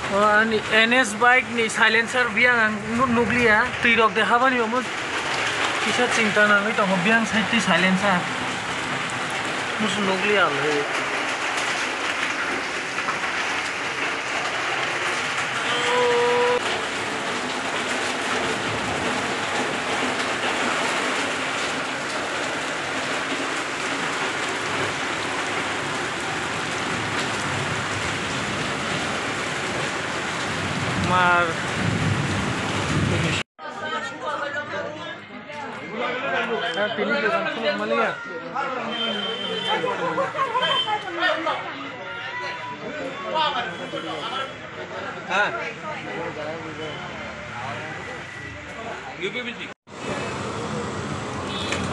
Ani NS bike ni silencer biang nuklia tirok de habani omo kisa cinta nangai tong biang side silencer mus nuklia le mar tini dukan fuluk malia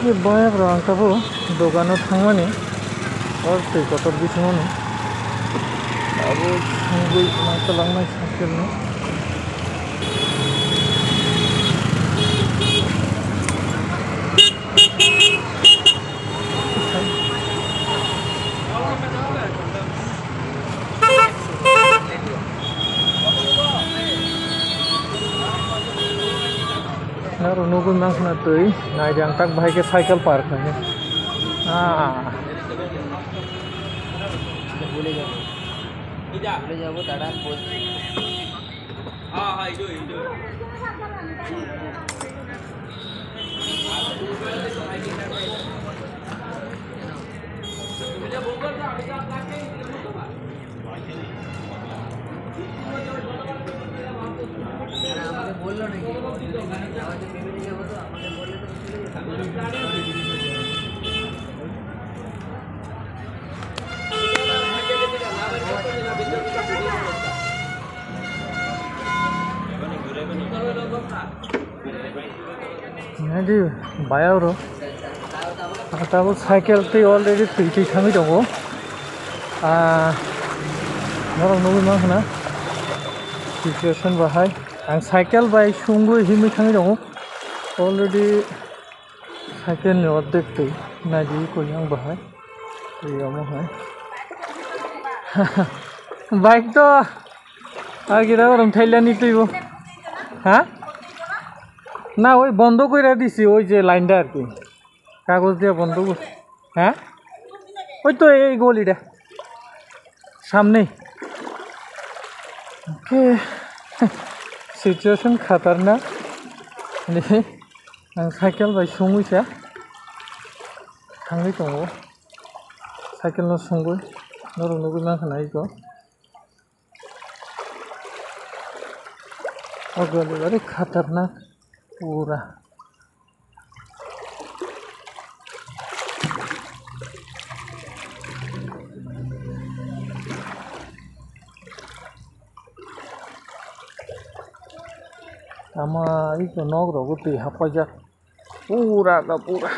ये bike रंग का वो दुकान थांगमानी और ते Qatar बिथिङावनो अब संगै माथलांनाय साइकेलनो Naru nunggu mangsana tui, naik diangkat bahaya ke cycle park aja. Boleh jauh, dadah pun. Itu. बोलो नहीं Jadi bayar loh. Atau cycle tu already tujuh kami dong. Orang nunggu mana? Situation bahaya. Ang cycle by sungguh himi kami dong. Already cycle ni order tu, naji ko yang bahaya. Iya mohon. Bike tu, kita orang Thailand itu ibu. Hah? না ওই বন্ধ করে দিছি ওই যে লাইনটা আর কি কাগজ দিয়ে বন্ধ করছি হ্যাঁ ওই তো এই গলিটা সামনেই ওকে সিচুয়েশন খাতারনাক आं साइकेल बाय संगैसा थांबाय दङ साइकेलनो संगै नरनोबो नांखाना इखौ अगले खतरनाक पूरा itu nogro guti hapajak पूरा का पूरा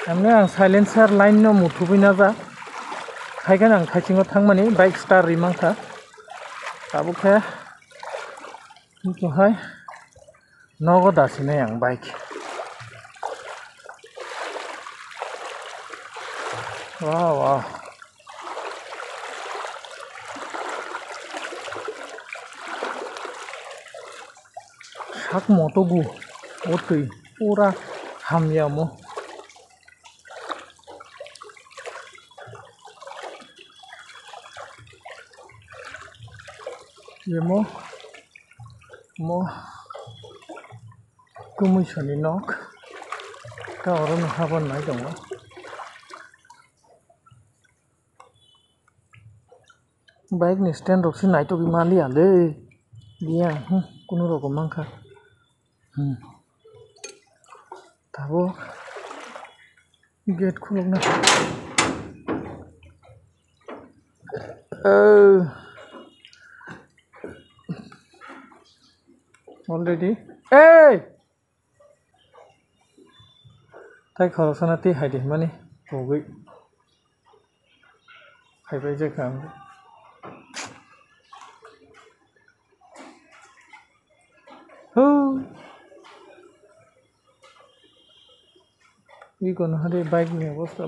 हमने आं साइलेंसर लाइन न मुथुबैना जा खायगोन आं खायथिङाव थांमानि बाइक स्टार रिमांखा दाबोखाया बेखौहाय नगदासिनो आं बाइक वाह sak motogu otui pura hamyamo yemo mo kumusani nok ta oron haban nai dong bike ni stand roksin nai to bimali ale dia kono rokom mangkha tabo gate khulokna already hey tai khorosana ti haide mani bogoi haibai jakam ই কোন হারে bike নিয়ে অবস্থা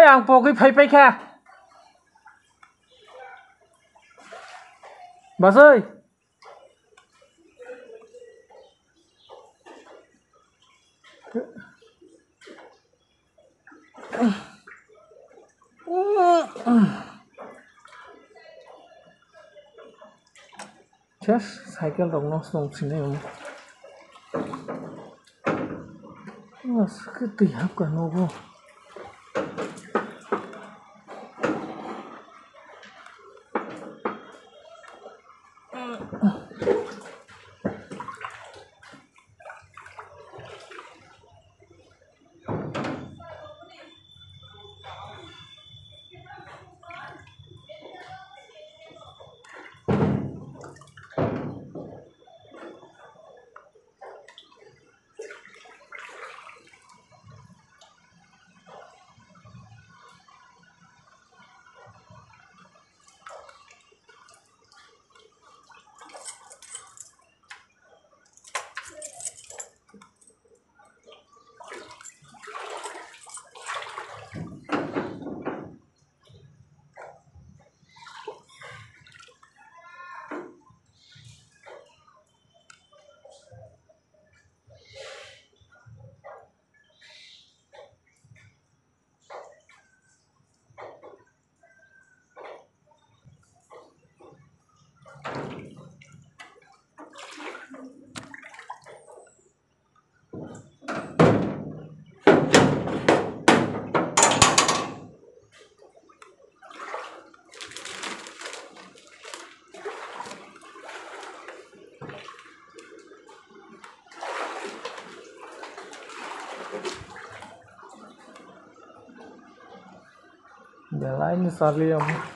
आं पगै फैफैखा बासै Just cycle rong nó xong xin này không? Cái tỉ hấp cả nó vô. Belain sekali om.